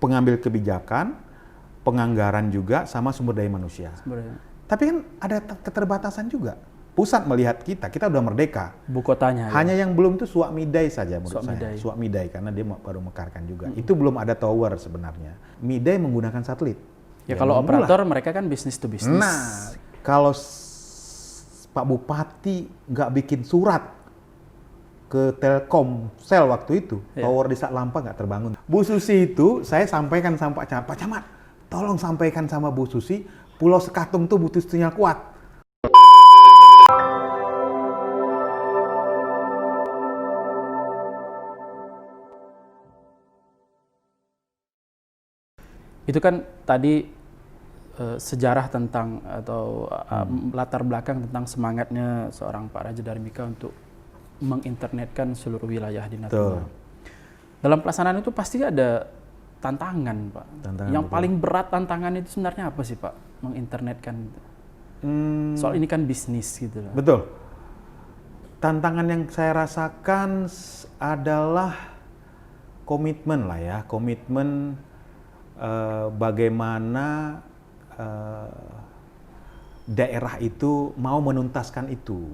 pengambil kebijakan, penganggaran juga, sama sumber daya manusia. Tapi kan ada keterbatasan juga. Pusat melihat kita udah merdeka. Ibu kotanya. Hanya yang belum itu Swakmidai saja menurut Swakmidai. saya. Swakmidai karena dia baru mekarkan juga. Itu belum ada tower sebenarnya. Midai menggunakan satelit. Ya kalau operator mereka kan bisnis to bisnis. Nah, kalau Pak Bupati nggak bikin surat ke Telkomsel waktu itu, tower di Satlampa nggak terbangun. Bu Susi itu saya sampaikan sama Pak Camat, tolong sampaikan sama Bu Susi, Pulau Sekatung tuh butuh sinyal kuat. Itu kan tadi sejarah tentang atau latar belakang tentang semangatnya seorang Pak Raja Dharmika untuk menginternetkan seluruh wilayah di Natuna. Dalam pelaksanaan itu pasti ada tantangan, Pak. Yang paling berat tantangan itu sebenarnya apa sih, Pak? Menginternetkan. Soal ini kan bisnis gitu loh. Betul. Tantangan yang saya rasakan adalah komitmen lah ya, komitmen bagaimana daerah itu mau menuntaskan itu.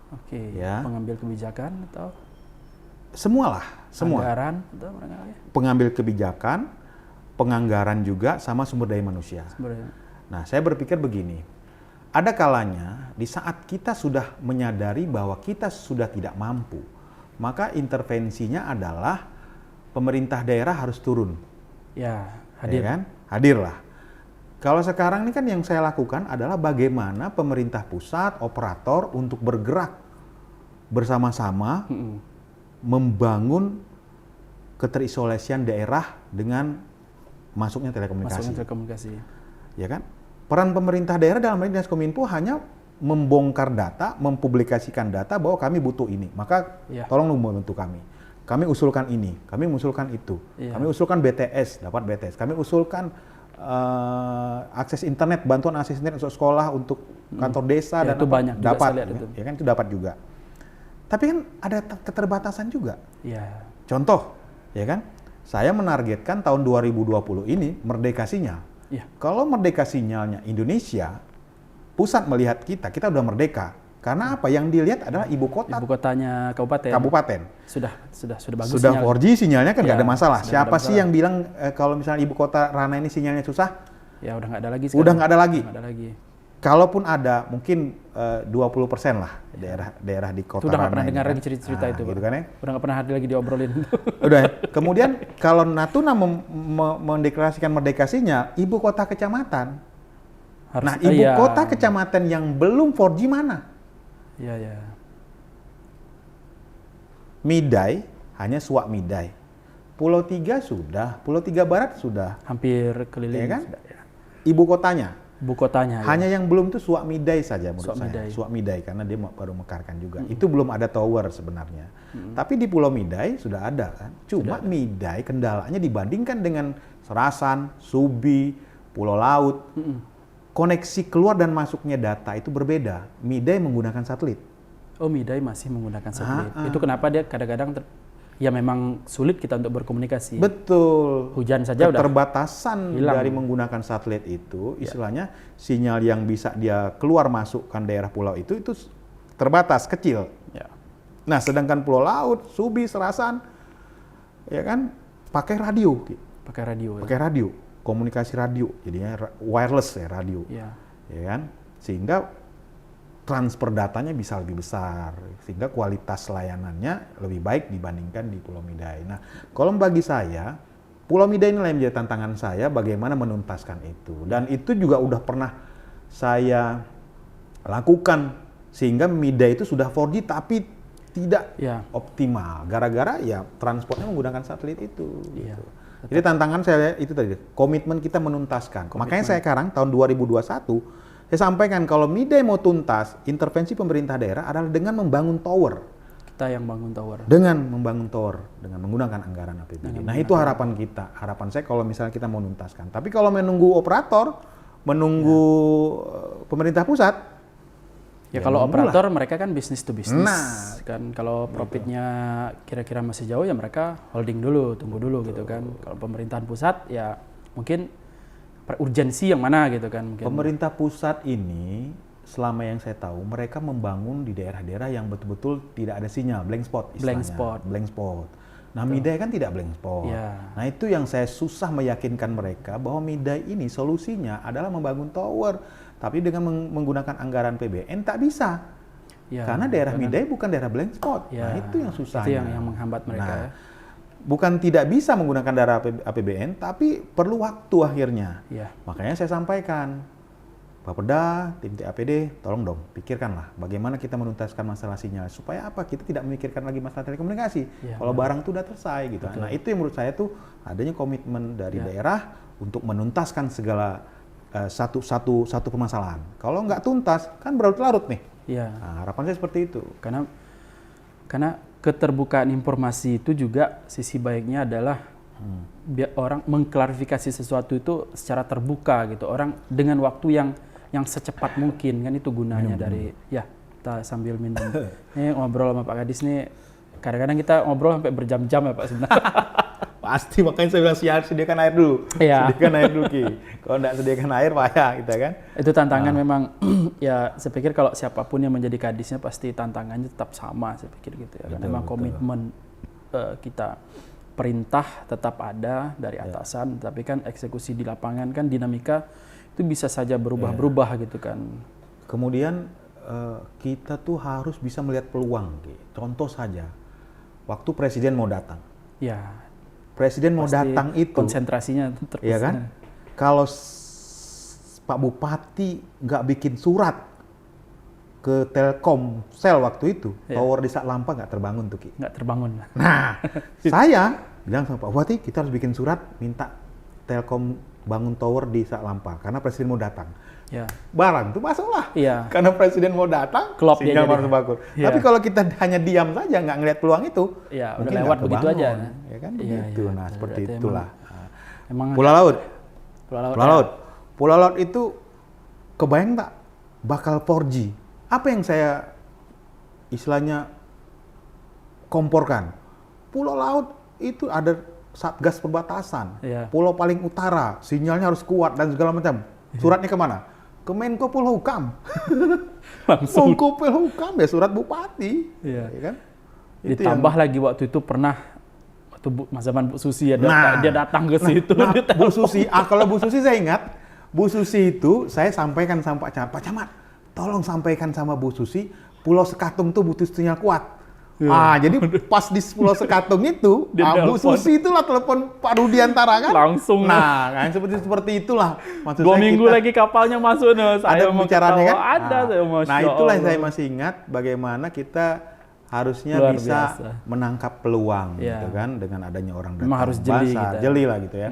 Oke, ya. Pengambil kebijakan atau? Semua. Anggaran atau barangkali? Pengambil kebijakan, penganggaran juga, sama sumber daya manusia. Nah, saya berpikir begini, ada kalanya di saat kita sudah menyadari bahwa kita sudah tidak mampu, maka intervensinya adalah pemerintah daerah harus turun. Ya, hadir. Ya kan? Hadirlah. Kalau sekarang ini kan yang saya lakukan adalah bagaimana pemerintah pusat, operator untuk bergerak bersama-sama membangun keterisolasian daerah dengan masuknya telekomunikasi. Ya kan? Peran pemerintah daerah dalam hal ini Dinas Kominfo hanya membongkar data, mempublikasikan data bahwa kami butuh ini. Maka tolong membantu kami. Kami usulkan ini, kami usulkan itu. Kami usulkan BTS, dapat BTS. Kami usulkan akses internet, bantuan akses internet untuk sekolah, untuk kantor desa, dan itu banyak dapat. Itu. Ya kan, itu dapat juga. Tapi kan ada keterbatasan juga. Ya. Contoh, ya kan? Saya menargetkan tahun 2020 ini merdeka sinyal. Ya. Kalau merdeka sinyalnya Indonesia, pusat melihat kita udah merdeka. Karena apa? Yang dilihat adalah ibu kota. Ibu kotanya kabupaten. Sudah bagus. Sudah 4G sinyalnya kan nggak ada masalah. Siapa sih yang bilang kalau misalnya ibu kota Rana ini sinyalnya susah? Ya udah nggak ada lagi. Udah nggak ada lagi. Nggak ada lagi. Kalaupun ada, mungkin 20% lah daerah di kota Udah nggak Rana pernah dengar kan. lagi cerita itu, gitu kan ya? Udah nggak pernah hadir lagi diobrolin. Udah. Kemudian kalau Natuna mendeklarasikan merdeka sinyal, ibu kota kecamatan. Ibu kota kecamatan yang belum 4G mana? Iya. Midai hanya Swakmidai. Pulau 3 sudah, Pulau 3 Barat sudah. Hampir keliling. Ya kan? Ibu kotanya. Hanya yang belum itu Swakmidai saja menurut saya. Swakmidai karena dia baru mekarkan juga. Itu belum ada tower sebenarnya. Tapi di Pulau Midai sudah ada kan. Cuma Midai kendalanya dibandingkan dengan Serasan, Subi, Pulau Laut. Koneksi keluar dan masuknya data itu berbeda. Midai menggunakan satelit. Oh, Midai masih menggunakan satelit. Itu kenapa dia kadang-kadang ya memang sulit kita untuk berkomunikasi. Betul. Hujan saja udah keterbatasan dari menggunakan satelit itu, istilahnya sinyal yang bisa dia keluar masukkan daerah pulau itu terbatas, kecil. Ya. Nah, sedangkan Pulau Laut, Subi, Serasan, ya kan pakai radio. Pakai radio. Komunikasi radio, jadinya wireless ya, radio, ya kan, sehingga transfer datanya bisa lebih besar, sehingga kualitas layanannya lebih baik dibandingkan di Pulau Midai. Nah, kalau bagi saya, Pulau Midai ini yang menjadi tantangan saya, bagaimana menuntaskan itu, dan itu juga udah pernah saya lakukan, sehingga Midai itu sudah 4G tapi tidak optimal, gara-gara ya transportnya menggunakan satelit itu. Gitu. Jadi tantangan saya itu tadi, komitmen kita menuntaskan. Makanya saya sekarang tahun 2021 saya sampaikan kalau Midai mau tuntas, intervensi pemerintah daerah adalah dengan membangun tower. Kita yang bangun tower. Dengan membangun tower, dengan menggunakan anggaran APBD. Nah, itu harapan kita. Harapan saya kalau misalnya kita mau menuntaskan. Tapi kalau menunggu operator, menunggu pemerintah pusat, Ya kalau operator mereka kan bisnis to bisnis. Nah, kan kalau profitnya kira-kira masih jauh ya mereka holding dulu, tunggu dulu gitu kan. Kalau pemerintahan pusat ya mungkin urgensi yang mana gitu kan. Mungkin. Pemerintah pusat ini selama yang saya tahu mereka membangun di daerah-daerah yang betul-betul tidak ada sinyal, blank spot istilahnya. Blank spot. Nah, Midai kan tidak blank spot. Ya. Nah, itu yang saya susah meyakinkan mereka bahwa Midai ini solusinya adalah membangun tower, tapi dengan menggunakan anggaran PBN tak bisa. Ya, karena daerah Midai bukan daerah blank spot. Ya, nah, itu yang susahnya. Itu yang menghambat mereka. Nah, bukan tidak bisa menggunakan daerah APBN, tapi perlu waktu akhirnya. Ya. Makanya saya sampaikan, Bapeda, tim TAPD, tolong dong pikirkanlah bagaimana kita menuntaskan masalah sinyal supaya apa kita tidak memikirkan lagi masalah telekomunikasi. Kalau barang itu udah selesai gitu. Betul. Nah, itu yang menurut saya tuh adanya komitmen dari daerah untuk menuntaskan segala satu permasalahan. Kalau nggak tuntas kan berlarut-larut nih. Nah, harapan saya seperti itu. Karena keterbukaan informasi itu juga sisi baiknya adalah biar orang mengklarifikasi sesuatu itu secara terbuka gitu. Orang dengan waktu yang secepat mungkin, kan itu gunanya dari ya kita sambil minum. Ini ngobrol sama Pak Kadis nih, kadang-kadang kita ngobrol sampai berjam-jam ya Pak sebenarnya. Pasti, makanya saya bilang sediakan air dulu. Iya. Sediakan air dulu Ki. Kalau nggak sediakan air payah kita kan. Itu tantangan memang ya saya pikir kalau siapapun yang menjadi kadisnya pasti tantangannya tetap sama saya pikir gitu ya. Karena memang komitmen kita perintah tetap ada dari atasan, tapi kan eksekusi di lapangan kan dinamika itu bisa saja berubah-berubah gitu kan. Kemudian kita tuh harus bisa melihat peluang. Contoh saja, waktu presiden mau datang. Ya. Presiden mau datang itu konsentrasinya terpusat. Ya kan? Kalau Pak Bupati nggak bikin surat ke Telkomsel waktu itu, tower di Satlampa nggak terbangun tuh Ki. Nggak terbangun. Nah, saya bilang sama Pak Bupati, kita harus bikin surat minta Telkom bangun tower di Satlampa karena presiden mau datang. Ya. Barang tuh masuklah. Iya. Karena presiden mau datang, sinyal harus bagus. Tapi kalau kita hanya diam saja nggak ngeliat peluang itu, mungkin udah lewat begitu aja. Ya kan begitu. Nah, seperti itulah. Emang Pulau Laut. Pulau Laut itu kebayang tak bakal 4G? Apa yang saya istilahnya komporkan? Pulau Laut itu ada satgas perbatasan. Pulau paling utara, sinyalnya harus kuat dan segala macam. Suratnya kemana? Ke Menko Polhukam. Langsung. Menko Polhukam ya surat bupati. Ya kan? Ditambah lagi waktu itu pernah waktu zaman Bu Susi dia datang ke situ. Bu Susi, kalau Bu Susi saya ingat, Bu Susi itu saya sampaikan sama Pak Camat, tolong sampaikan sama Bu Susi, Pulau Sekatung tuh butuh sinyal kuat. Jadi pas di Pulau Sekatung itu, Bu Susi itulah telepon Pak Rudiantara kan? Langsung. Nah, kan seperti itulah. Maksud 2 minggu lagi kapalnya masuk, ada pembicaranya kan? Ada, nah itulah yang saya masih ingat bagaimana kita harusnya bisa menangkap peluang, gitu kan? Dengan adanya orang datang. Memang harus jeli lah gitu ya.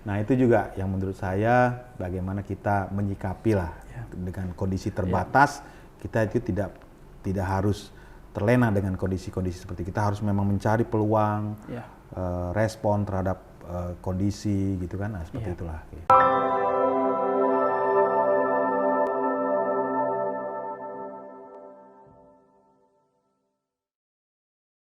Nah itu juga yang menurut saya bagaimana kita menyikapi lah dengan kondisi terbatas, kita itu tidak harus terlena dengan kondisi-kondisi seperti kita harus memang mencari peluang, respon terhadap kondisi gitu kan, nah seperti itulah.